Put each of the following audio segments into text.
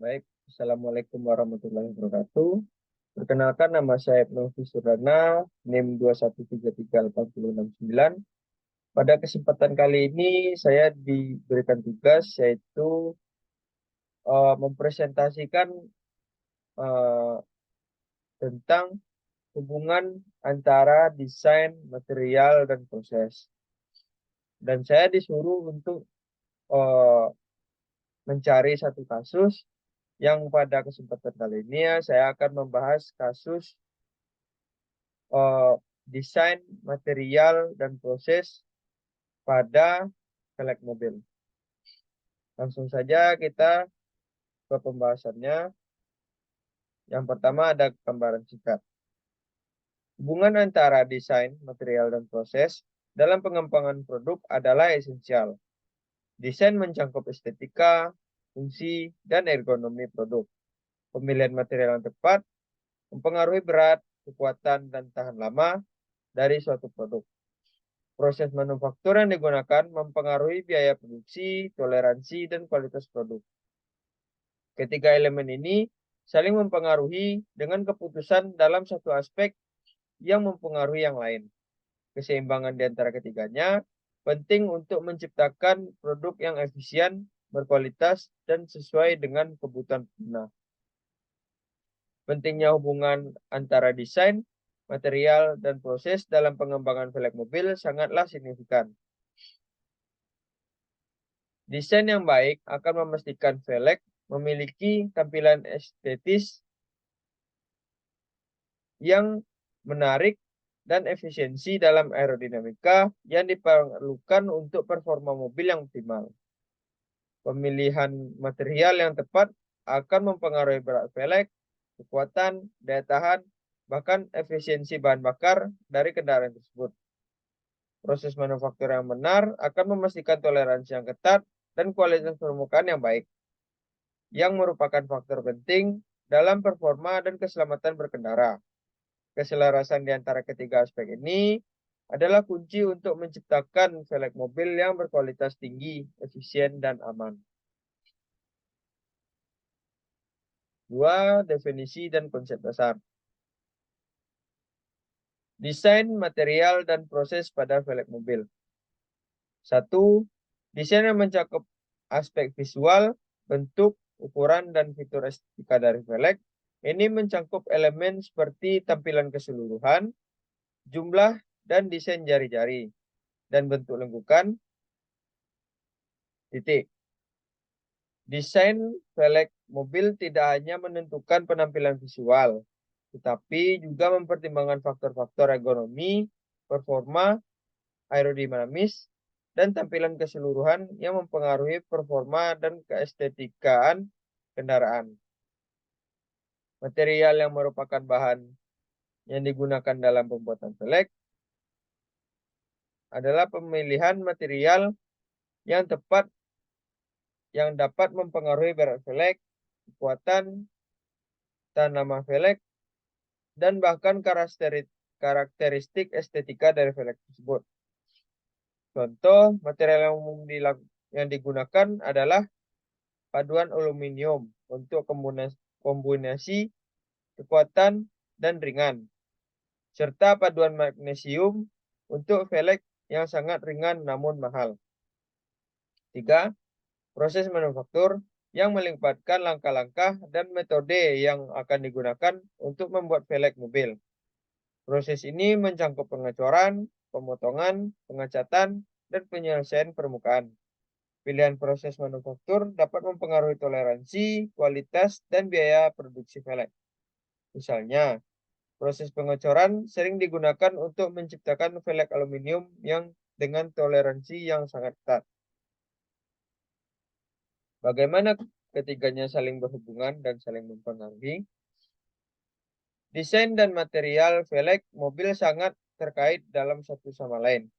Baik, Assalamualaikum warahmatullahi wabarakatuh. Perkenalkan, nama saya Novi Surdana, NIM 2133869. Pada kesempatan kali ini saya diberikan tugas yaitu mempresentasikan eh, tentang hubungan antara desain, material, dan proses. Dan saya disuruh untuk eh, mencari satu kasus yang pada kesempatan kali ini saya akan membahas kasus eh, desain, material, dan proses pada velg mobil. Langsung saja kita ke pembahasannya. Yang pertama ada gambaran singkat. Hubungan antara desain, material, dan proses dalam pengembangan produk adalah esensial. Desain mencakup estetika, fungsi, dan ergonomi produk. Pemilihan material yang tepat mempengaruhi berat, kekuatan, dan tahan lama dari suatu produk. Proses manufaktur yang digunakan mempengaruhi biaya produksi, toleransi, dan kualitas produk. Ketiga elemen ini saling mempengaruhi dengan keputusan dalam satu aspek yang mempengaruhi yang lain. Keseimbangan di antara ketiganya penting untuk menciptakan produk yang efisien, berkualitas, dan sesuai dengan kebutuhan pengguna. Pentingnya hubungan antara desain, material, dan proses dalam pengembangan velg mobil sangatlah signifikan. Desain yang baik akan memastikan velg memiliki tampilan estetis yang menarik dan efisiensi dalam aerodinamika yang diperlukan untuk performa mobil yang optimal. Pemilihan material yang tepat akan mempengaruhi berat velg, kekuatan, daya tahan, bahkan efisiensi bahan bakar dari kendaraan tersebut. Proses manufaktur yang benar akan memastikan toleransi yang ketat dan kualitas permukaan yang baik, yang merupakan faktor penting dalam performa dan keselamatan berkendara. Keselarasan di antara ketiga aspek ini adalah kunci untuk menciptakan velg mobil yang berkualitas tinggi, efisien, dan aman. Dua, definisi dan konsep dasar. Desain, material, dan proses pada velg mobil. Satu, desain yang mencakup aspek visual, bentuk, ukuran, dan fitur estetika dari velg. Ini mencakup elemen seperti tampilan keseluruhan, jumlah dan desain jari-jari, dan bentuk lengkukan, titik. Desain velg mobil tidak hanya menentukan penampilan visual, tetapi juga mempertimbangkan faktor-faktor ergonomi, performa, aerodinamis, dan tampilan keseluruhan yang mempengaruhi performa dan keestetikaan kendaraan. Material yang merupakan bahan yang digunakan dalam pembuatan velg adalah pemilihan material yang tepat yang dapat mempengaruhi berat velg, kekuatan, tahan lama velg, dan bahkan karakteristik estetika dari velg tersebut. Contoh material yang digunakan adalah paduan aluminium untuk kombinasi kekuatan dan ringan, serta paduan magnesium untuk velg yang sangat ringan namun mahal. Tiga, proses manufaktur yang melibatkan langkah-langkah dan metode yang akan digunakan untuk membuat velg mobil. Proses ini mencakup pengecoran, pemotongan, pengecatan, dan penyelesaian permukaan. Pilihan proses manufaktur dapat mempengaruhi toleransi, kualitas, dan biaya produksi velg. Misalnya, proses pengecoran sering digunakan untuk menciptakan velg aluminium yang dengan toleransi yang sangat ketat. Bagaimana ketiganya saling berhubungan dan saling mempengaruhi? Desain dan material velg mobil sangat terkait dalam satu sama lain.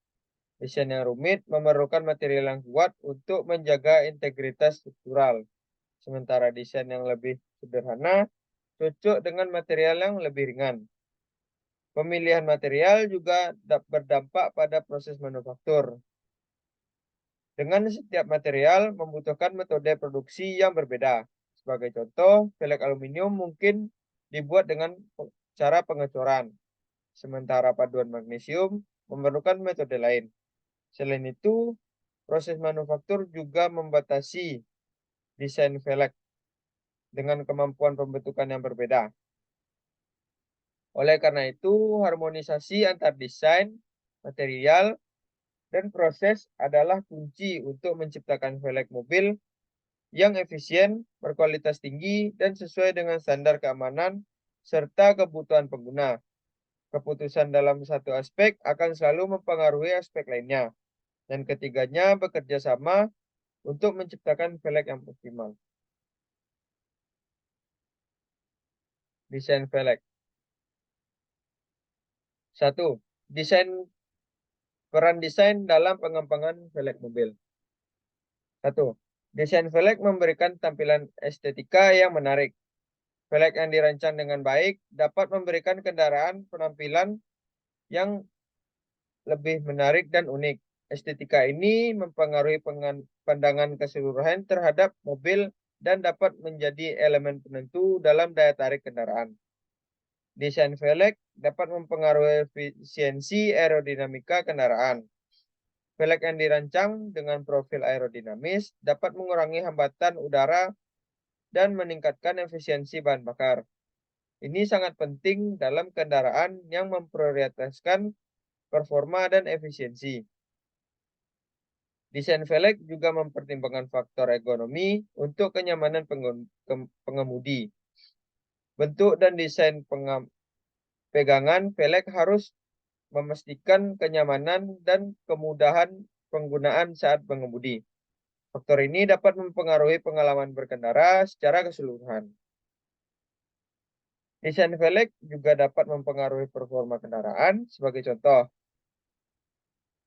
Desain yang rumit memerlukan material yang kuat untuk menjaga integritas struktural. Sementara desain yang lebih sederhana cocok dengan material yang lebih ringan. Pemilihan material juga berdampak pada proses manufaktur. Dengan setiap material membutuhkan metode produksi yang berbeda. Sebagai contoh, velg aluminium mungkin dibuat dengan cara pengecoran, sementara paduan magnesium memerlukan metode lain. Selain itu, proses manufaktur juga membatasi desain velg dengan kemampuan pembentukan yang berbeda. Oleh karena itu, harmonisasi antar desain, material, dan proses adalah kunci untuk menciptakan velg mobil yang efisien, berkualitas tinggi, dan sesuai dengan standar keamanan serta kebutuhan pengguna. Keputusan dalam satu aspek akan selalu mempengaruhi aspek lainnya, dan ketiganya bekerja sama untuk menciptakan velg yang optimal. Desain velg. 1. Peran desain dalam pengembangan velg mobil. 1. Desain velg memberikan tampilan estetika yang menarik. Velg yang dirancang dengan baik dapat memberikan kendaraan penampilan yang lebih menarik dan unik. Estetika ini mempengaruhi pandangan keseluruhan terhadap mobil dan dapat menjadi elemen penentu dalam daya tarik kendaraan. Desain velg dapat mempengaruhi efisiensi aerodinamika kendaraan. Velg yang dirancang dengan profil aerodinamis dapat mengurangi hambatan udara dan meningkatkan efisiensi bahan bakar. Ini sangat penting dalam kendaraan yang memprioritaskan performa dan efisiensi. Desain velg juga mempertimbangkan faktor ekonomi untuk kenyamanan pengemudi. Bentuk dan desain pegangan velg harus memastikan kenyamanan dan kemudahan penggunaan saat mengemudi. Faktor ini dapat mempengaruhi pengalaman berkendara secara keseluruhan. Desain velg juga dapat mempengaruhi performa kendaraan. Sebagai contoh,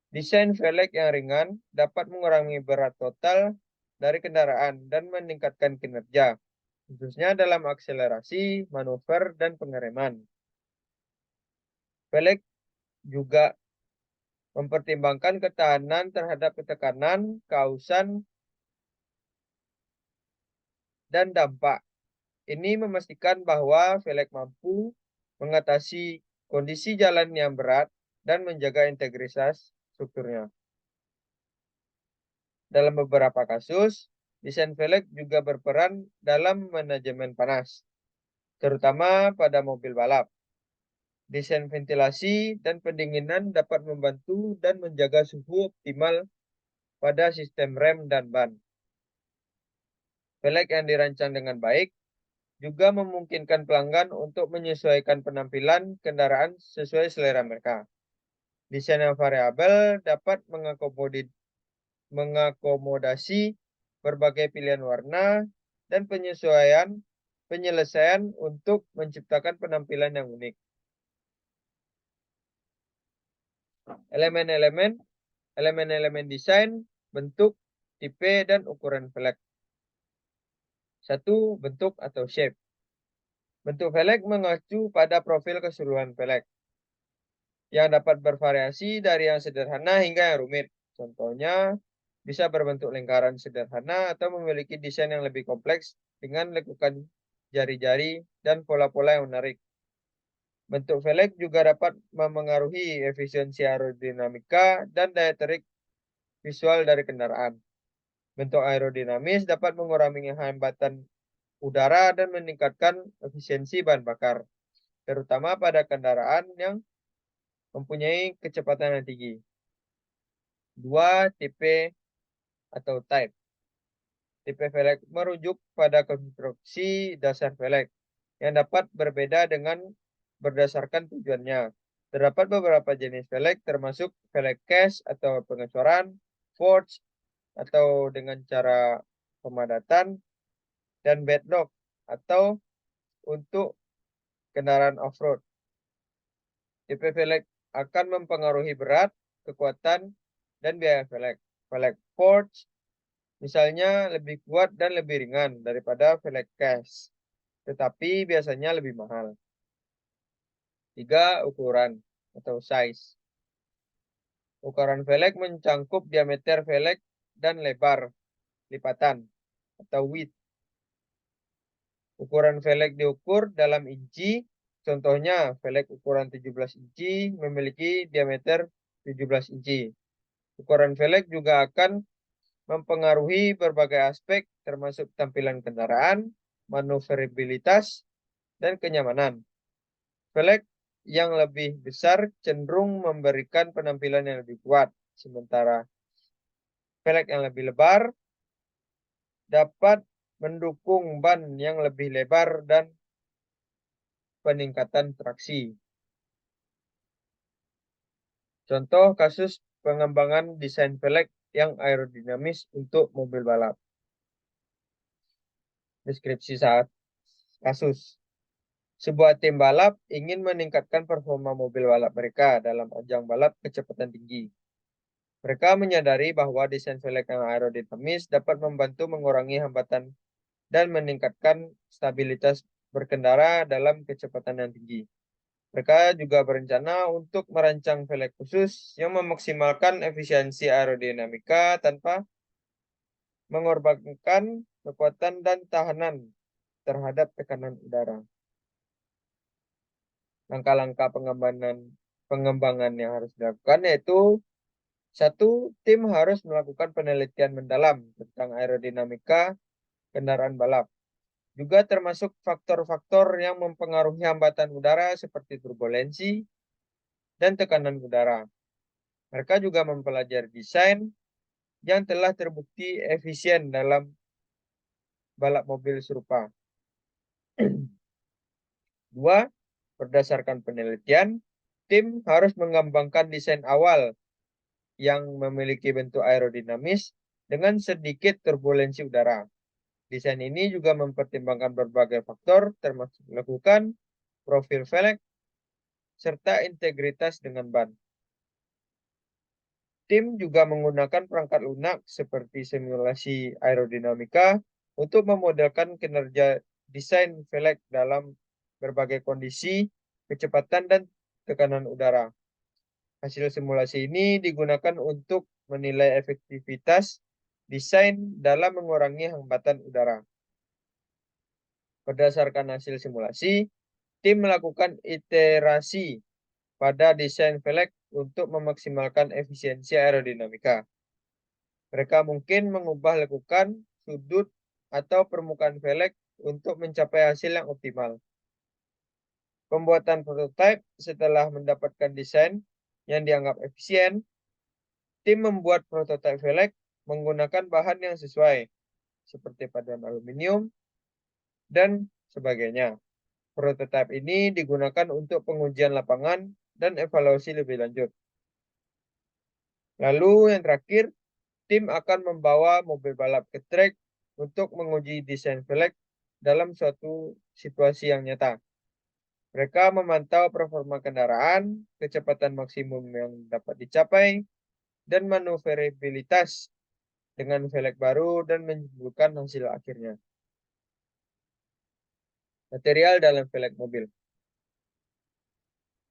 desain velg yang ringan dapat mengurangi berat total dari kendaraan dan meningkatkan kinerja, khususnya dalam akselerasi, manuver, dan pengereman. Velg juga mempertimbangkan ketahanan terhadap tekanan, kausan, dan dampak. Ini memastikan bahwa velg mampu mengatasi kondisi jalan yang berat dan menjaga integritas strukturnya. Dalam beberapa kasus, desain velg juga berperan dalam manajemen panas, terutama pada mobil balap. Desain ventilasi dan pendinginan dapat membantu dan menjaga suhu optimal pada sistem rem dan ban. Velg yang dirancang dengan baik juga memungkinkan pelanggan untuk menyesuaikan penampilan kendaraan sesuai selera mereka. Desain yang variabel dapat mengakomodasi berbagai pilihan warna dan penyelesaian untuk menciptakan penampilan yang unik. Elemen-elemen desain, bentuk, tipe, dan ukuran velg. 1. Bentuk atau shape. Bentuk velg mengacu pada profil keseluruhan velg yang dapat bervariasi dari yang sederhana hingga yang rumit. Contohnya, bisa berbentuk lingkaran sederhana atau memiliki desain yang lebih kompleks dengan lekukan jari-jari dan pola-pola yang menarik. Bentuk velg juga dapat memengaruhi efisiensi aerodinamika dan daya tarik visual dari kendaraan. Bentuk aerodinamis dapat mengurangi hambatan udara dan meningkatkan efisiensi bahan bakar, terutama pada kendaraan yang mempunyai kecepatan yang tinggi. 2. Tipe atau type. Tipe velg merujuk pada konstruksi dasar velg yang dapat berbeda dengan berdasarkan tujuannya. Terdapat beberapa jenis velg termasuk velg cast atau pengecoran, forge atau dengan cara pemadatan, dan bedrock atau untuk kendaraan off-road. Tipe velg akan mempengaruhi berat, kekuatan, dan biaya velg. Velg forge misalnya lebih kuat dan lebih ringan daripada velg cast, tetapi biasanya lebih mahal. 3. Ukuran atau size. Ukuran velg mencangkup diameter velg dan lebar lipatan atau width. Ukuran velg diukur dalam inci. Contohnya, velg ukuran 17 inci memiliki diameter 17 inci. Ukuran velg juga akan mempengaruhi berbagai aspek termasuk tampilan kendaraan, maneuverabilitas, dan kenyamanan. Velg yang lebih besar cenderung memberikan penampilan yang lebih kuat, sementara velg yang lebih lebar dapat mendukung ban yang lebih lebar dan peningkatan traksi. Contoh kasus pengembangan desain velg yang aerodinamis untuk mobil balap. Deskripsi saat kasus. Sebuah tim balap ingin meningkatkan performa mobil balap mereka dalam ajang balap kecepatan tinggi. Mereka menyadari bahwa desain velg yang aerodinamis dapat membantu mengurangi hambatan dan meningkatkan stabilitas berkendara dalam kecepatan yang tinggi. Mereka juga berencana untuk merancang velg khusus yang memaksimalkan efisiensi aerodinamika tanpa mengorbankan kekuatan dan tahanan terhadap tekanan udara. Langkah-langkah pengembangan yang harus dilakukan yaitu: 1. Tim harus melakukan penelitian mendalam tentang aerodinamika kendaraan balap. Juga termasuk faktor-faktor yang mempengaruhi hambatan udara seperti turbulensi dan tekanan udara. Mereka juga mempelajari desain yang telah terbukti efisien dalam balap mobil serupa. 2. Berdasarkan penelitian, tim harus mengembangkan desain awal yang memiliki bentuk aerodinamis dengan sedikit turbulensi udara. Desain ini juga mempertimbangkan berbagai faktor termasuk melakukan profil velg serta integritas dengan ban. Tim juga menggunakan perangkat lunak seperti simulasi aerodinamika untuk memodelkan kinerja desain velg dalam berbagai kondisi, kecepatan, dan tekanan udara. Hasil simulasi ini digunakan untuk menilai efektivitas desain dalam mengurangi hambatan udara. Berdasarkan hasil simulasi, tim melakukan iterasi pada desain velg untuk memaksimalkan efisiensi aerodinamika. Mereka mungkin mengubah lekukan, sudut, atau permukaan velg untuk mencapai hasil yang optimal. Pembuatan prototipe setelah mendapatkan desain yang dianggap efisien, tim membuat prototipe velg menggunakan bahan yang sesuai, seperti paduan aluminium, dan sebagainya. Prototipe ini digunakan untuk pengujian lapangan dan evaluasi lebih lanjut. Lalu yang terakhir, tim akan membawa mobil balap ke trek untuk menguji desain velg dalam suatu situasi yang nyata. Mereka memantau performa kendaraan, kecepatan maksimum yang dapat dicapai, dan maneuverabilitas dengan velg baru dan menunjukkan hasil akhirnya. Material dalam velg mobil.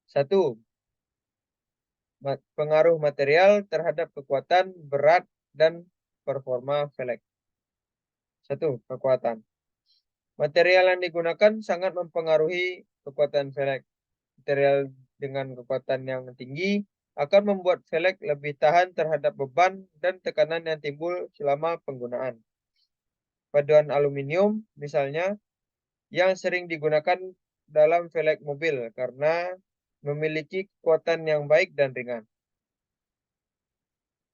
1. Pengaruh material terhadap kekuatan, berat, dan performa velg. 1. Kekuatan. Material yang digunakan sangat mempengaruhi kekuatan velg. Material dengan kekuatan yang tinggi akan membuat velg lebih tahan terhadap beban dan tekanan yang timbul selama penggunaan. Paduan aluminium, misalnya, yang sering digunakan dalam velg mobil karena memiliki kekuatan yang baik dan ringan.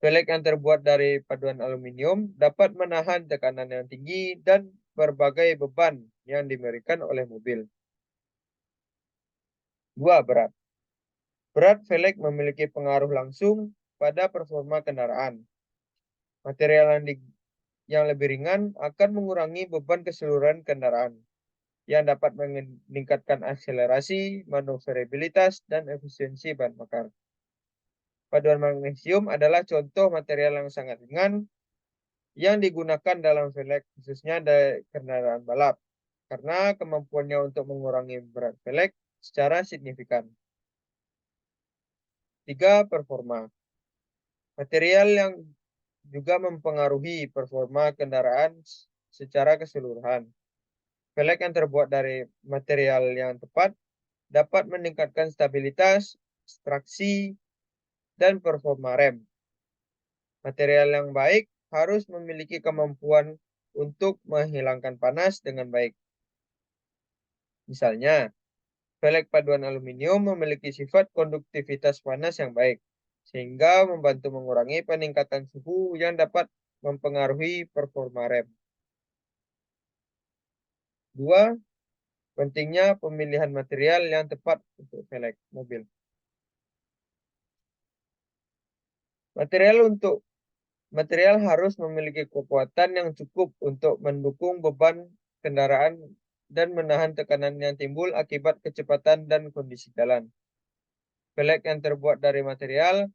Velg yang terbuat dari paduan aluminium dapat menahan tekanan yang tinggi dan berbagai beban yang diberikan oleh mobil. 2. Berat. Berat velg memiliki pengaruh langsung pada performa kendaraan. Material yang lebih ringan akan mengurangi beban keseluruhan kendaraan, yang dapat meningkatkan akselerasi, maneuverabilitas, dan efisiensi bahan bakar. Paduan magnesium adalah contoh material yang sangat ringan yang digunakan dalam velg, khususnya dari kendaraan balap, karena kemampuannya untuk mengurangi berat velg secara signifikan. 3. Performa. Material yang juga mempengaruhi performa kendaraan secara keseluruhan. velg yang terbuat dari material yang tepat dapat meningkatkan stabilitas, traksi, dan performa rem. Material yang baik harus memiliki kemampuan untuk menghilangkan panas dengan baik. Misalnya, velg paduan aluminium memiliki sifat konduktivitas panas yang baik, sehingga membantu mengurangi peningkatan suhu yang dapat mempengaruhi performa rem. 2. Pentingnya pemilihan material yang tepat untuk velg mobil. Material harus memiliki kekuatan yang cukup untuk mendukung beban kendaraan dan menahan tekanan yang timbul akibat kecepatan dan kondisi jalan. Velg yang terbuat dari material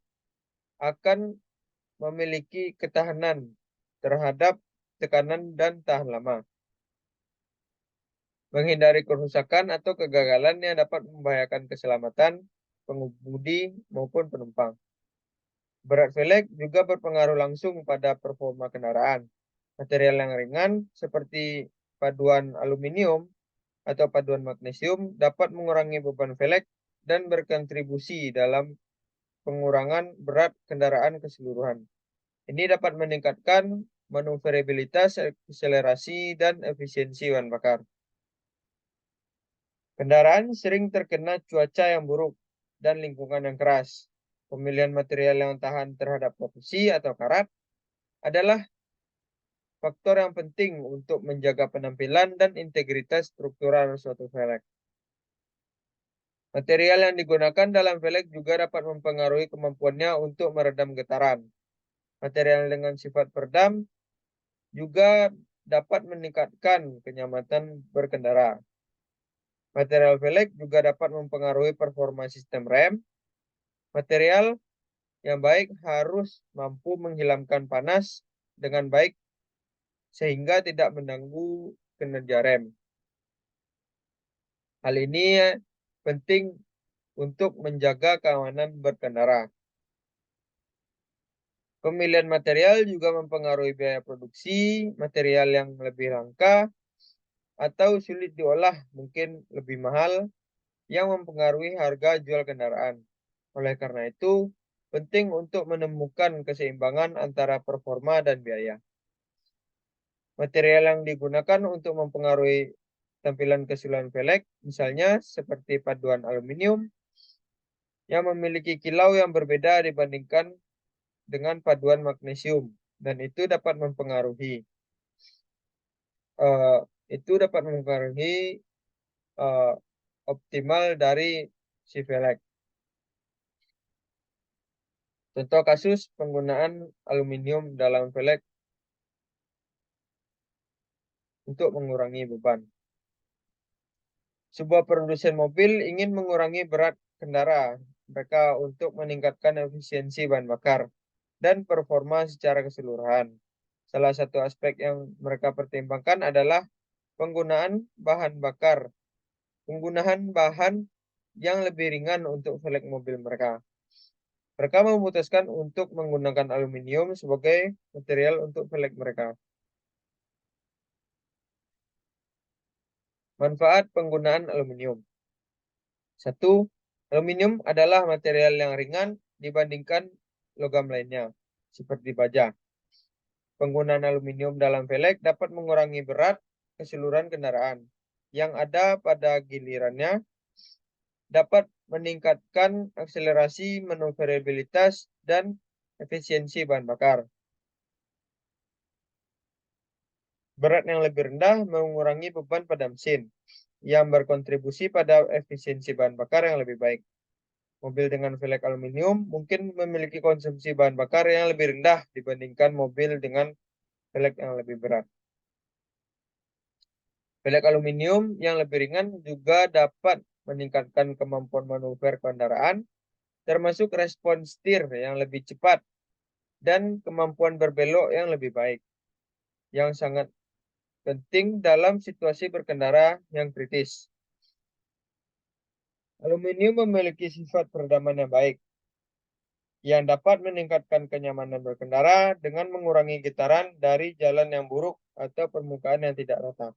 akan memiliki ketahanan terhadap tekanan dan tahan lama, menghindari kerusakan atau kegagalan yang dapat membahayakan keselamatan pengemudi maupun penumpang. Berat velg juga berpengaruh langsung pada performa kendaraan. Material yang ringan seperti paduan aluminium atau paduan magnesium dapat mengurangi beban velg dan berkontribusi dalam pengurangan berat kendaraan keseluruhan. Ini dapat meningkatkan maneuverabilitas, akselerasi, dan efisiensi bahan bakar. Kendaraan sering terkena cuaca yang buruk dan lingkungan yang keras. Pemilihan material yang tahan terhadap korupsi atau karat adalah faktor yang penting untuk menjaga penampilan dan integritas struktural suatu velg. Material yang digunakan dalam velg juga dapat mempengaruhi kemampuannya untuk meredam getaran. Material dengan sifat peredam juga dapat meningkatkan kenyamanan berkendara. Material velg juga dapat mempengaruhi performa sistem rem. Material yang baik harus mampu menghilangkan panas dengan baik sehingga tidak mengganggu kinerja rem. Hal ini penting untuk menjaga keamanan berkendara. Pemilihan material juga mempengaruhi biaya produksi. Material yang lebih langka atau sulit diolah mungkin lebih mahal, yang mempengaruhi harga jual kendaraan. Oleh karena itu, penting untuk menemukan keseimbangan antara performa dan biaya. Material yang digunakan untuk mempengaruhi tampilan keseluruhan velg, misalnya seperti paduan aluminium, yang memiliki kilau yang berbeda dibandingkan dengan paduan magnesium, dan itu dapat mempengaruhi uh, uh, optimal dari si velg. Contoh kasus penggunaan aluminium dalam velg untuk mengurangi beban. Sebuah produsen mobil ingin mengurangi berat kendara mereka untuk meningkatkan efisiensi bahan bakar dan performa secara keseluruhan. Salah satu aspek yang mereka pertimbangkan adalah penggunaan bahan bakar. Penggunaan bahan yang lebih ringan untuk velg mobil mereka. Mereka memutuskan untuk menggunakan aluminium sebagai material untuk velg mereka. Manfaat penggunaan aluminium. 1. Aluminium adalah material yang ringan dibandingkan logam lainnya, seperti baja. Penggunaan aluminium dalam velg dapat mengurangi berat keseluruhan kendaraan yang ada pada gilirannya, dapat meningkatkan akselerasi, maneuverabilitas, dan efisiensi bahan bakar. Berat yang lebih rendah mengurangi beban pada mesin, yang berkontribusi pada efisiensi bahan bakar yang lebih baik. Mobil dengan velg aluminium mungkin memiliki konsumsi bahan bakar yang lebih rendah dibandingkan mobil dengan velg yang lebih berat. Velg aluminium yang lebih ringan juga dapat meningkatkan kemampuan manuver kendaraan, termasuk respons setir yang lebih cepat dan kemampuan berbelok yang lebih baik, yang sangat penting dalam situasi berkendara yang kritis. Aluminium memiliki sifat peredaman yang baik, yang dapat meningkatkan kenyamanan berkendara dengan mengurangi getaran dari jalan yang buruk atau permukaan yang tidak rata.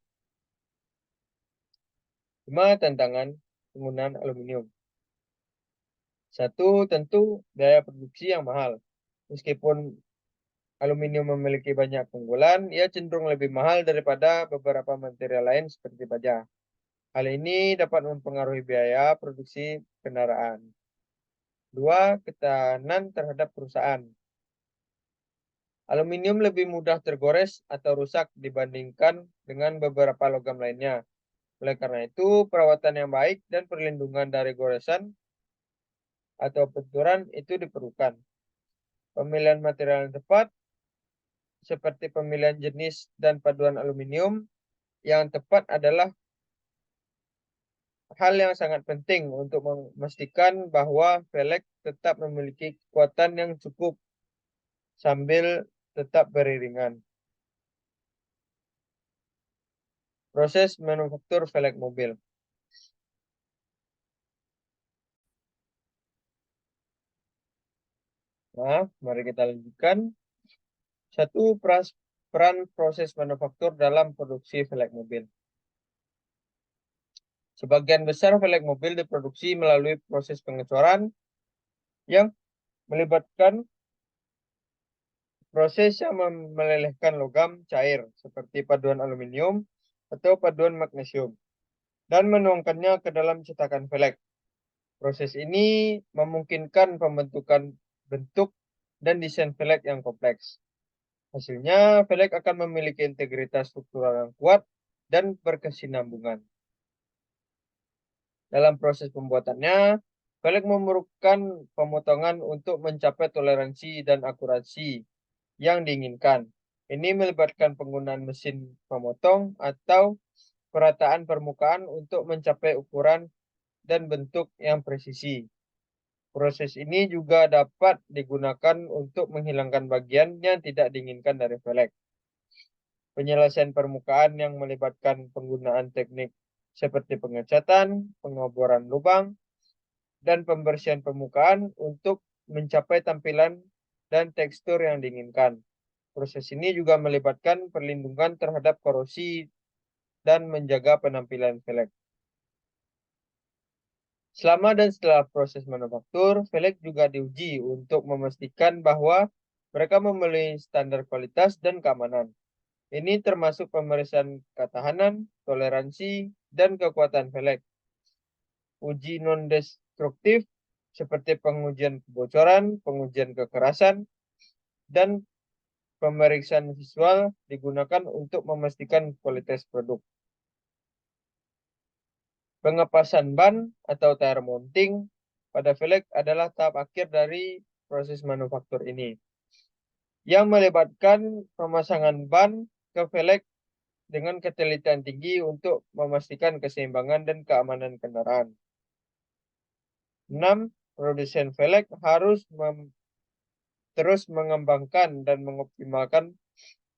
5 tantangan penggunaan aluminium. 1. Tentu biaya produksi yang mahal. Meskipun aluminium memiliki banyak keunggulan, ia cenderung lebih mahal daripada beberapa material lain seperti baja. Hal ini dapat mempengaruhi biaya produksi kendaraan. 2. Ketahanan terhadap perusahaan. Aluminium lebih mudah tergores atau rusak dibandingkan dengan beberapa logam lainnya. Oleh karena itu, perawatan yang baik dan perlindungan dari goresan atau benturan itu diperlukan. Pemilihan material yang tepat, seperti pemilihan jenis dan paduan aluminium yang tepat adalah hal yang sangat penting untuk memastikan bahwa velg tetap memiliki kekuatan yang cukup sambil tetap beriringan. Proses manufaktur velg mobil. Nah, mari kita lanjutkan. 1. Peran proses manufaktur dalam produksi velg mobil. Sebagian besar velg mobil diproduksi melalui proses pengecoran yang melibatkan proses yang melelehkan logam cair seperti paduan aluminium atau paduan magnesium dan menuangkannya ke dalam cetakan velg. Proses ini memungkinkan pembentukan bentuk dan desain velg yang kompleks. Hasilnya, velg akan memiliki integritas struktural yang kuat dan berkesinambungan. Dalam proses pembuatannya, velg memerlukan pemotongan untuk mencapai toleransi dan akurasi yang diinginkan. Ini melibatkan penggunaan mesin pemotong atau perataan permukaan untuk mencapai ukuran dan bentuk yang presisi. Proses ini juga dapat digunakan untuk menghilangkan bagian yang tidak diinginkan dari velg. Penyelesaian permukaan yang melibatkan penggunaan teknik seperti pengecatan, pengeboran lubang, dan pembersihan permukaan untuk mencapai tampilan dan tekstur yang diinginkan. Proses ini juga melibatkan perlindungan terhadap korosi dan menjaga penampilan velg. Selama dan setelah proses manufaktur, velg juga diuji untuk memastikan bahwa mereka memenuhi standar kualitas dan keamanan. Ini termasuk pemeriksaan ketahanan, toleransi, dan kekuatan velg. Uji non-destruktif seperti pengujian kebocoran, pengujian kekerasan, dan pemeriksaan visual digunakan untuk memastikan kualitas produk. Pengepasan ban atau tire mounting pada velg adalah tahap akhir dari proses manufaktur ini, yang melibatkan pemasangan ban ke velg dengan ketelitian tinggi untuk memastikan keseimbangan dan keamanan kendaraan. 6. Produsen velg harus terus mengembangkan dan mengoptimalkan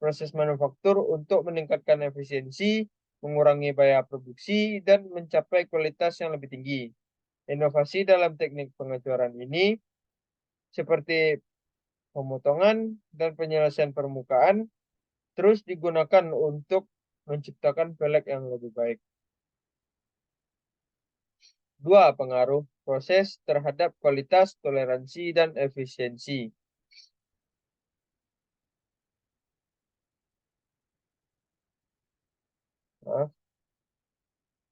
proses manufaktur untuk meningkatkan efisiensi, mengurangi biaya produksi, dan mencapai kualitas yang lebih tinggi. Inovasi dalam teknik pengecoran ini, seperti pemotongan dan penyelesaian permukaan, terus digunakan untuk menciptakan velg yang lebih baik. 2. Pengaruh proses terhadap kualitas, toleransi, dan efisiensi.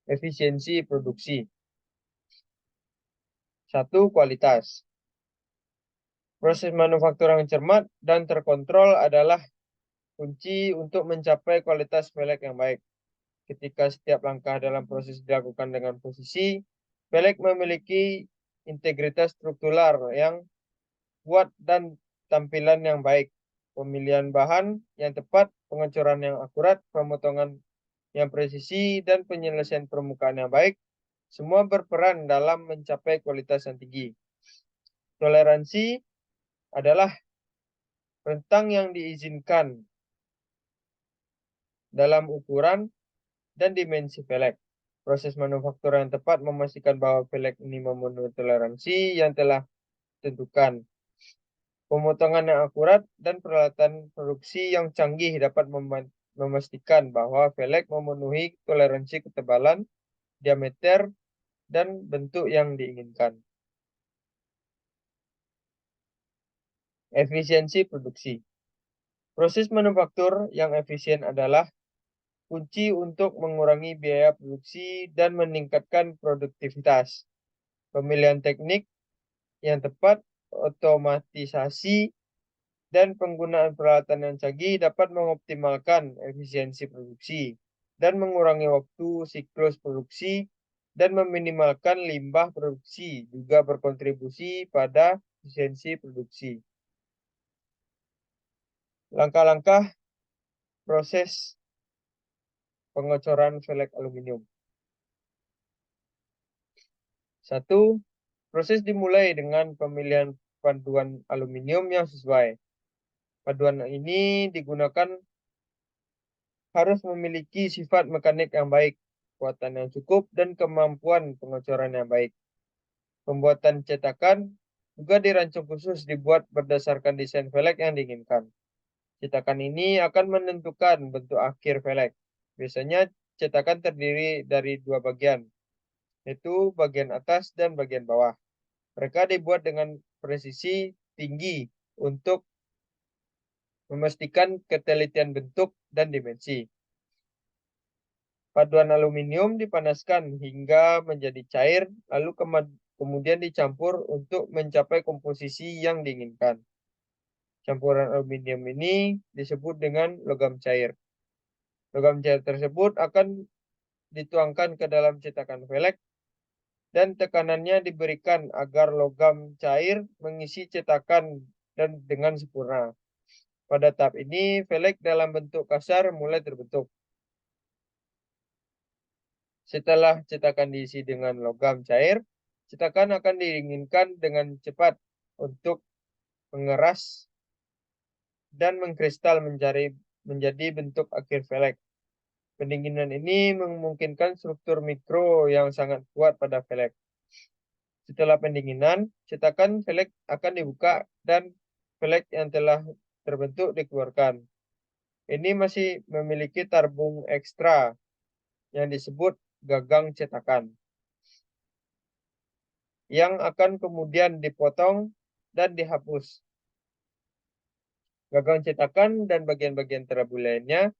Efisiensi produksi. 1. Kualitas. Proses manufaktur yang cermat dan terkontrol adalah kunci untuk mencapai kualitas velg yang baik. Ketika setiap langkah dalam proses dilakukan dengan presisi, velg memiliki integritas struktural yang kuat dan tampilan yang baik. Pemilihan bahan yang tepat, pengecoran yang akurat, pemotongan yang presisi, dan penyelesaian permukaan yang baik, semua berperan dalam mencapai kualitas yang tinggi. Toleransi adalah rentang yang diizinkan dalam ukuran dan dimensi velg. Proses manufaktur yang tepat memastikan bahwa velg ini memenuhi toleransi yang telah ditentukan. Pemotongan yang akurat dan peralatan produksi yang canggih dapat memastikan bahwa velg memenuhi toleransi ketebalan diameter, dan bentuk yang diinginkan. Efisiensi produksi. Proses manufaktur yang efisien adalah kunci untuk mengurangi biaya produksi dan meningkatkan produktivitas. Pemilihan teknik yang tepat, otomatisasi, dan penggunaan peralatan yang canggih dapat mengoptimalkan efisiensi produksi dan mengurangi waktu siklus produksi dan meminimalkan limbah produksi, juga berkontribusi pada efisiensi produksi. Langkah-langkah proses pengocoran velg aluminium. 1. Proses dimulai dengan pemilihan paduan aluminium yang sesuai. Paduan ini digunakan harus memiliki sifat mekanik yang baik, kekuatan yang cukup, dan kemampuan pengocoran yang baik. Pembuatan cetakan juga dirancang khusus dibuat berdasarkan desain velg yang diinginkan. Cetakan ini akan menentukan bentuk akhir velg. Biasanya cetakan terdiri dari dua bagian, yaitu bagian atas dan bagian bawah. Mereka dibuat dengan presisi tinggi untuk memastikan ketelitian bentuk dan dimensi. Paduan aluminium dipanaskan hingga menjadi cair, lalu kemudian dicampur untuk mencapai komposisi yang diinginkan. Campuran aluminium ini disebut dengan logam cair. Logam cair tersebut akan dituangkan ke dalam cetakan velg dan tekanannya diberikan agar logam cair mengisi cetakan dan dengan sempurna. Pada tahap ini, velg dalam bentuk kasar mulai terbentuk. Setelah cetakan diisi dengan logam cair, cetakan akan didinginkan dengan cepat untuk mengeras dan mengkristal menjadi bentuk akhir velg. Pendinginan ini memungkinkan struktur mikro yang sangat kuat pada velg. Setelah pendinginan, cetakan velg akan dibuka dan velg yang telah terbentuk dikeluarkan. Ini masih memiliki tabung ekstra yang disebut gagang cetakan, yang akan kemudian dipotong dan dihapus. Gagang cetakan dan bagian-bagian terlebih lainnya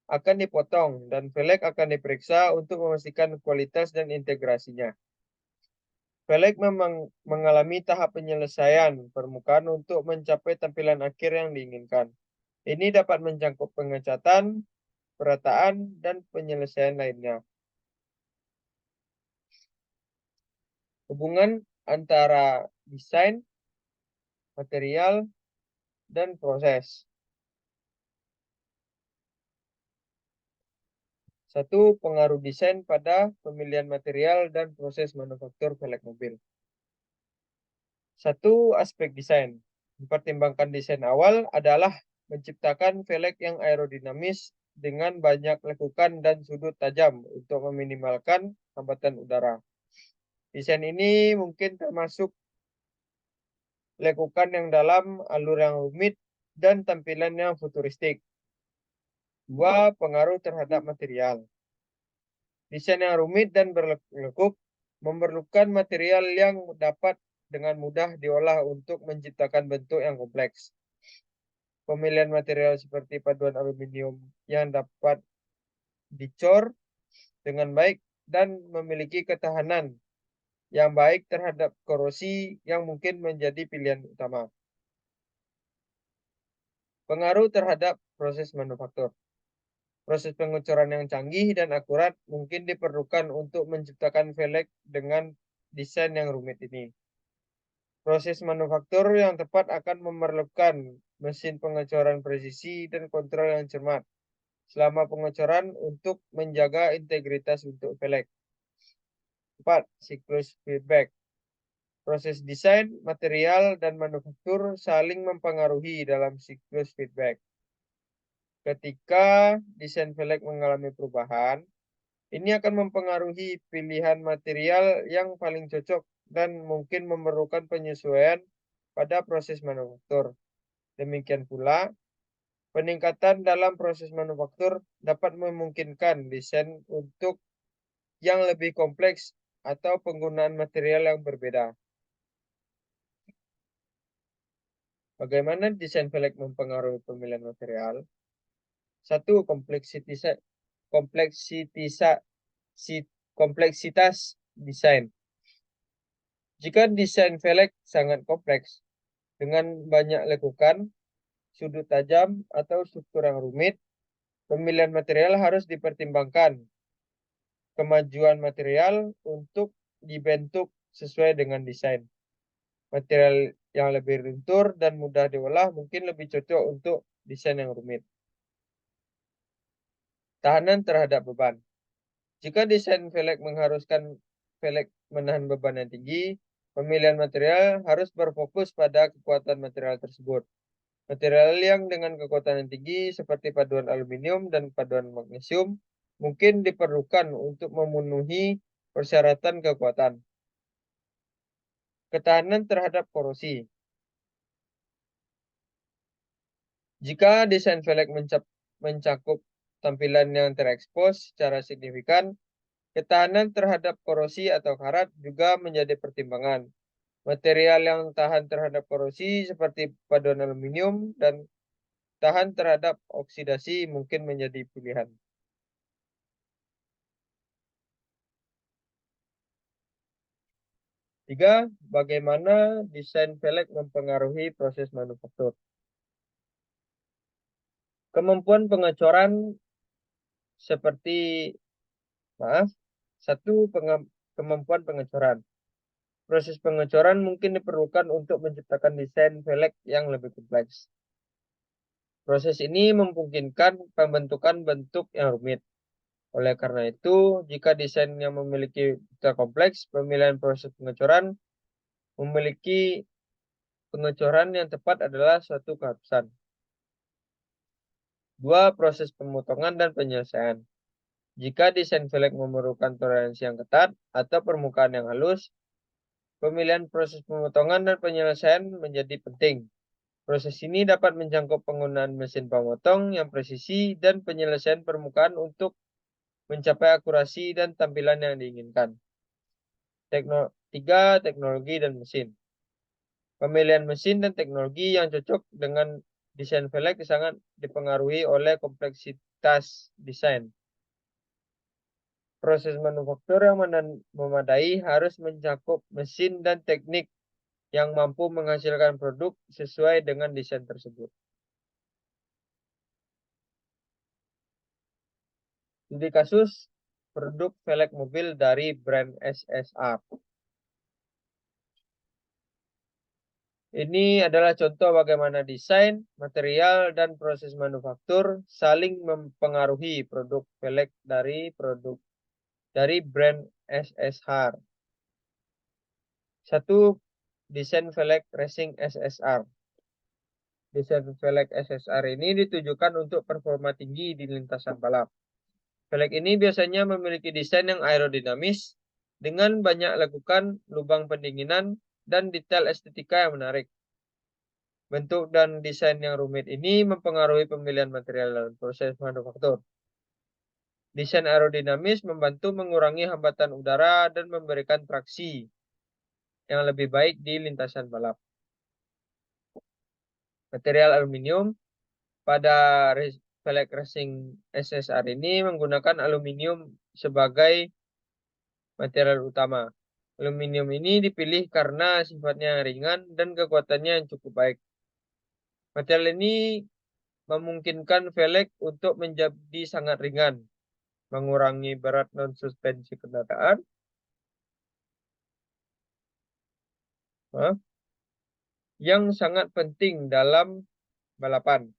akan dipotong dan velg akan diperiksa untuk memastikan kualitas dan integrasinya. Velg memang mengalami tahap penyelesaian permukaan untuk mencapai tampilan akhir yang diinginkan. Ini dapat mencakup pengecatan, perataan, dan penyelesaian lainnya. Hubungan antara desain, material, dan proses. 1. Pengaruh desain pada pemilihan material dan proses manufaktur velg mobil. 1. Aspek desain. Mempertimbangkan desain awal adalah menciptakan velg yang aerodinamis dengan banyak lekukan dan sudut tajam untuk meminimalkan hambatan udara. Desain ini mungkin termasuk lekukan yang dalam, alur yang rumit, dan tampilan yang futuristik. 2. Pengaruh terhadap material. Desain yang rumit dan berlekuk memerlukan material yang dapat dengan mudah diolah untuk menciptakan bentuk yang kompleks. Pemilihan material seperti paduan aluminium yang dapat dicor dengan baik dan memiliki ketahanan yang baik terhadap korosi yang mungkin menjadi pilihan utama. Pengaruh terhadap proses manufaktur. Proses pengucuran yang canggih dan akurat mungkin diperlukan untuk menciptakan velg dengan desain yang rumit ini. Proses manufaktur yang tepat akan memerlukan mesin pengecoran presisi dan kontrol yang cermat selama pengecoran untuk menjaga integritas bentuk velg. 4. Siklus feedback. Proses desain, material, dan manufaktur saling mempengaruhi dalam siklus feedback. Ketika desain velg mengalami perubahan, ini akan mempengaruhi pilihan material yang paling cocok dan mungkin memerlukan penyesuaian pada proses manufaktur. Demikian pula, peningkatan dalam proses manufaktur dapat memungkinkan desain untuk yang lebih kompleks atau penggunaan material yang berbeda. Bagaimana desain velg mempengaruhi pemilihan material? Satu, kompleksitas desain. Jika desain velg sangat kompleks dengan banyak lekukan, sudut tajam, atau struktur yang rumit, pemilihan material harus dipertimbangkan. Kemajuan material untuk dibentuk sesuai dengan desain. Material yang lebih lentur dan mudah diolah mungkin lebih cocok untuk desain yang rumit. Tahanan terhadap beban. Jika desain velg mengharuskan velg menahan beban yang tinggi, pemilihan material harus berfokus pada kekuatan material tersebut. Material yang dengan kekuatan yang tinggi seperti paduan aluminium dan paduan magnesium mungkin diperlukan untuk memenuhi persyaratan kekuatan. Ketahanan terhadap korosi. Jika desain velg mencakup tampilan yang terekspos secara signifikan, ketahanan terhadap korosi atau karat juga menjadi pertimbangan. Material yang tahan terhadap korosi seperti paduan aluminium dan tahan terhadap oksidasi mungkin menjadi pilihan. Tiga, bagaimana desain velg mempengaruhi proses manufaktur. Kemampuan pengecoran seperti, kemampuan pengecoran. Proses pengecoran mungkin diperlukan untuk menciptakan desain velg yang lebih kompleks. Proses ini memungkinkan pembentukan bentuk yang rumit. Oleh karena itu, jika desain yang memiliki detail kompleks, pemilihan proses pengecoran memiliki pengecoran yang tepat adalah suatu keharusan. Dua, proses pemotongan dan penyelesaian. Jika desain velg memerlukan toleransi yang ketat atau permukaan yang halus, pemilihan proses pemotongan dan penyelesaian menjadi penting. Proses ini dapat mencakup penggunaan mesin pemotong yang presisi dan penyelesaian permukaan untuk mencapai akurasi dan tampilan yang diinginkan. Tiga, teknologi dan mesin. Pemilihan mesin dan teknologi yang cocok dengan desain velg sangat dipengaruhi oleh kompleksitas desain. Proses manufaktur yang memadai harus mencakup mesin dan teknik yang mampu menghasilkan produk sesuai dengan desain tersebut. Studi kasus produk velg mobil dari brand SSR. Ini adalah contoh bagaimana desain, material, dan proses manufaktur saling mempengaruhi produk velg dari brand SSR. Satu, desain velg racing SSR. Desain velg SSR ini ditujukan untuk performa tinggi di lintasan balap. Velg ini biasanya memiliki desain yang aerodinamis dengan banyak lekukan, lubang pendinginan, dan detail estetika yang menarik. Bentuk dan desain yang rumit ini mempengaruhi pemilihan material dalam proses manufaktur. Desain aerodinamis membantu mengurangi hambatan udara dan memberikan traksi yang lebih baik di lintasan balap. Material aluminium pada velg racing SSR ini menggunakan aluminium sebagai material utama. Aluminium ini dipilih karena sifatnya ringan dan kekuatannya yang cukup baik. Material ini memungkinkan velg untuk menjadi sangat ringan, mengurangi berat non-suspensi kendaraan, yang sangat penting dalam balapan.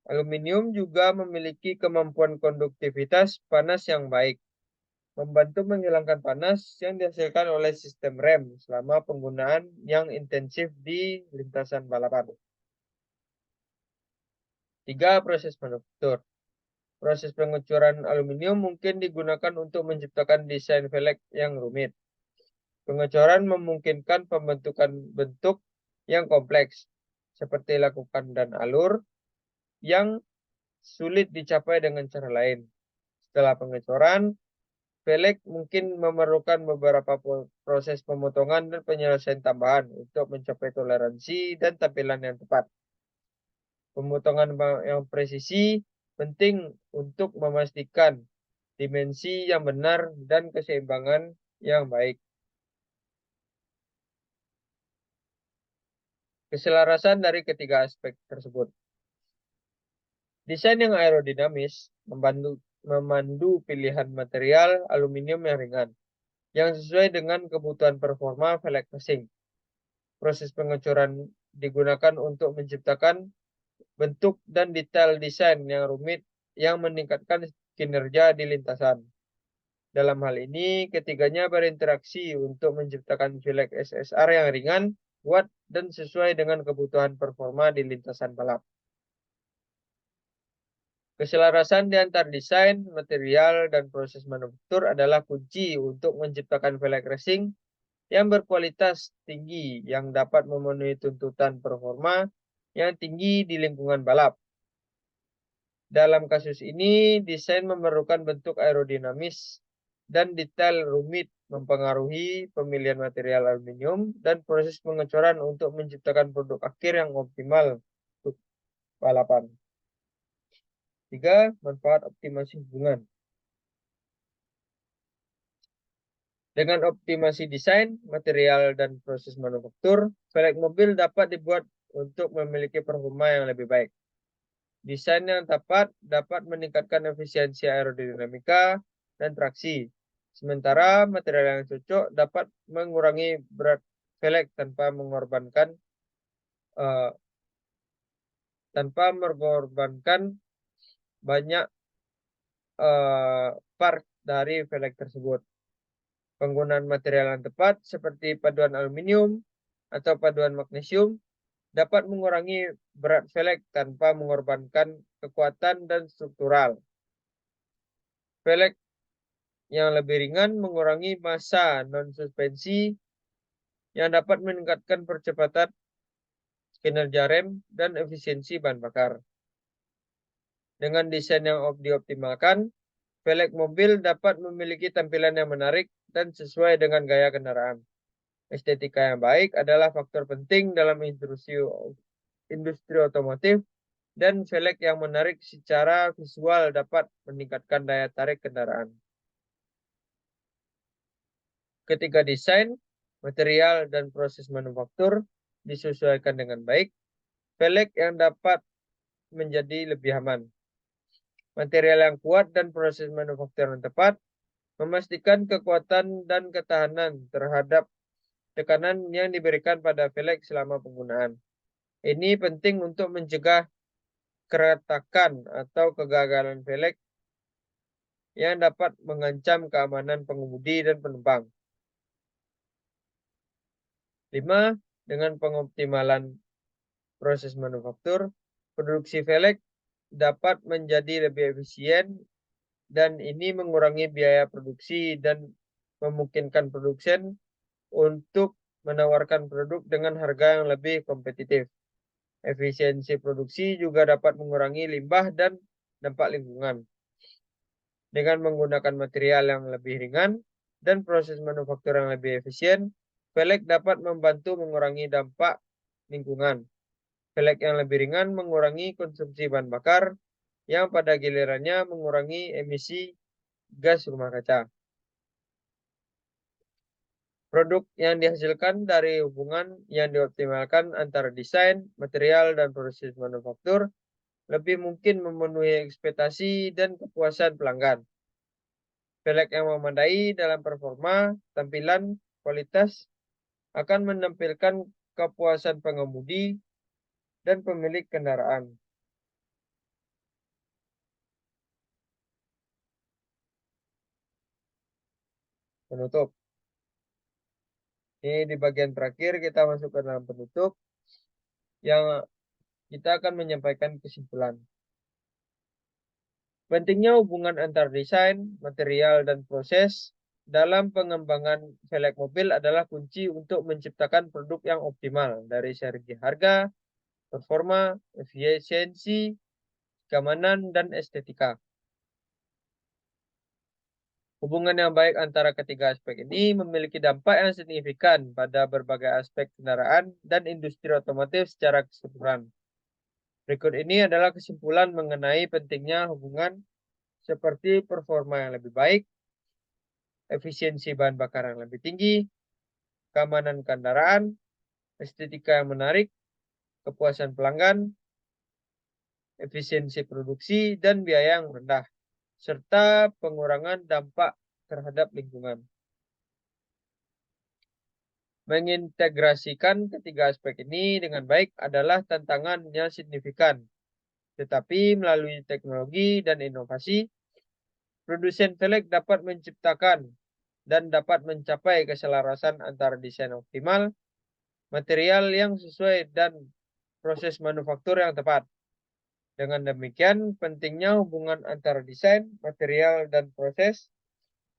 Aluminium juga memiliki kemampuan konduktivitas panas yang baik, membantu menghilangkan panas yang dihasilkan oleh sistem rem selama penggunaan yang intensif di lintasan balapan. Tiga, proses manufaktur. Proses pengucuran aluminium mungkin digunakan untuk menciptakan desain velg yang rumit. Pengecoran memungkinkan pembentukan bentuk yang kompleks, seperti lakukan dan alur, yang sulit dicapai dengan cara lain. Setelah pengecoran, velg mungkin memerlukan beberapa proses pemotongan dan penyelesaian tambahan untuk mencapai toleransi dan tampilan yang tepat. Pemotongan yang presisi penting untuk memastikan dimensi yang benar dan keseimbangan yang baik. Keselarasan dari ketiga aspek tersebut. Desain yang aerodinamis memandu pilihan material aluminium yang ringan, yang sesuai dengan kebutuhan performa velg casing. Proses pengecoran digunakan untuk menciptakan bentuk dan detail desain yang rumit yang meningkatkan kinerja di lintasan. Dalam hal ini, ketiganya berinteraksi untuk menciptakan velg SSR yang ringan, kuat, dan sesuai dengan kebutuhan performa di lintasan balap. Keselarasan di antara desain, material, dan proses manufaktur adalah kunci untuk menciptakan velg racing yang berkualitas tinggi yang dapat memenuhi tuntutan performa yang tinggi di lingkungan balap. Dalam kasus ini, desain memerlukan bentuk aerodinamis dan detail rumit mempengaruhi pemilihan material aluminium dan proses pengecoran untuk menciptakan produk akhir yang optimal untuk balapan. 3. Manfaat optimasi hubungan. Dengan optimasi desain, material, dan proses manufaktur, velg mobil dapat dibuat untuk memiliki performa yang lebih baik. Desain yang tepat dapat meningkatkan efisiensi aerodinamika dan traksi. Sementara material yang cocok dapat mengurangi berat velg uh, tanpa mengorbankan banyak part dari velg tersebut. Penggunaan material yang tepat seperti paduan aluminium atau paduan magnesium dapat mengurangi berat velg tanpa mengorbankan kekuatan dan struktural. Velg yang lebih ringan mengurangi massa non-suspensi yang dapat meningkatkan percepatan kinerja rem dan efisiensi bahan bakar. Dengan desain yang dioptimalkan, velg mobil dapat memiliki tampilan yang menarik dan sesuai dengan gaya kendaraan. Estetika yang baik adalah faktor penting dalam industri otomotif, dan velg yang menarik secara visual dapat meningkatkan daya tarik kendaraan. Ketika desain, material, dan proses manufaktur disesuaikan dengan baik, velg yang dapat menjadi lebih aman. Material yang kuat dan proses manufaktur yang tepat memastikan kekuatan dan ketahanan terhadap tekanan yang diberikan pada velg selama penggunaan. Ini penting untuk mencegah keretakan atau kegagalan velg yang dapat mengancam keamanan pengemudi dan penumpang. 5. Dengan pengoptimalan proses manufaktur, produksi velg dapat menjadi lebih efisien dan ini mengurangi biaya produksi dan memungkinkan produsen untuk menawarkan produk dengan harga yang lebih kompetitif. Efisiensi produksi juga dapat mengurangi limbah dan dampak lingkungan. Dengan menggunakan material yang lebih ringan dan proses manufaktur yang lebih efisien, velg dapat membantu mengurangi dampak lingkungan. Velg yang lebih ringan mengurangi konsumsi bahan bakar, yang pada gilirannya mengurangi emisi gas rumah kaca. Produk yang dihasilkan dari hubungan yang dioptimalkan antara desain, material, dan proses manufaktur lebih mungkin memenuhi ekspektasi dan kepuasan pelanggan. Velg yang memadai dalam performa, tampilan, kualitas akan menampilkan kepuasan pengemudi dan pemilik kendaraan. Penutup. Ini di bagian terakhir kita masuk ke dalam penutup yang kita akan menyampaikan kesimpulan. Pentingnya hubungan antar desain, material, dan proses dalam pengembangan velg mobil adalah kunci untuk menciptakan produk yang optimal dari segi harga, performa, efisiensi, keamanan, dan estetika. Hubungan yang baik antara ketiga aspek ini memiliki dampak yang signifikan pada berbagai aspek kendaraan dan industri otomotif secara keseluruhan. Berikut ini adalah kesimpulan mengenai pentingnya hubungan seperti performa yang lebih baik, efisiensi bahan bakar yang lebih tinggi, keamanan kendaraan, estetika yang menarik, kepuasan pelanggan, efisiensi produksi, dan biaya yang rendah, serta pengurangan dampak terhadap lingkungan. Mengintegrasikan ketiga aspek ini dengan baik adalah tantangan yang signifikan. Tetapi melalui teknologi dan inovasi, produsen velg dapat menciptakan dan dapat mencapai keselarasan antara desain optimal, material yang sesuai, dan proses manufaktur yang tepat. Dengan demikian, pentingnya hubungan antara desain, material, dan proses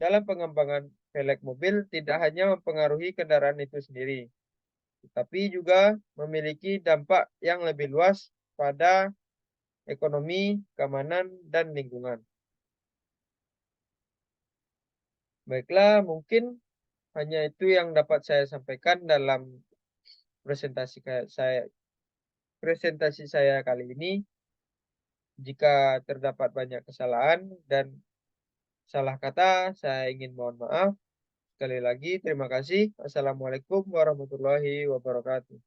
dalam pengembangan velg mobil tidak hanya mempengaruhi kendaraan itu sendiri, tetapi juga memiliki dampak yang lebih luas pada ekonomi, keamanan, dan lingkungan. Baiklah, mungkin hanya itu yang dapat saya sampaikan dalam presentasi saya kali ini. Jika terdapat banyak kesalahan dan salah kata, saya ingin mohon maaf. Sekali lagi, terima kasih. Assalamualaikum warahmatullahi wabarakatuh.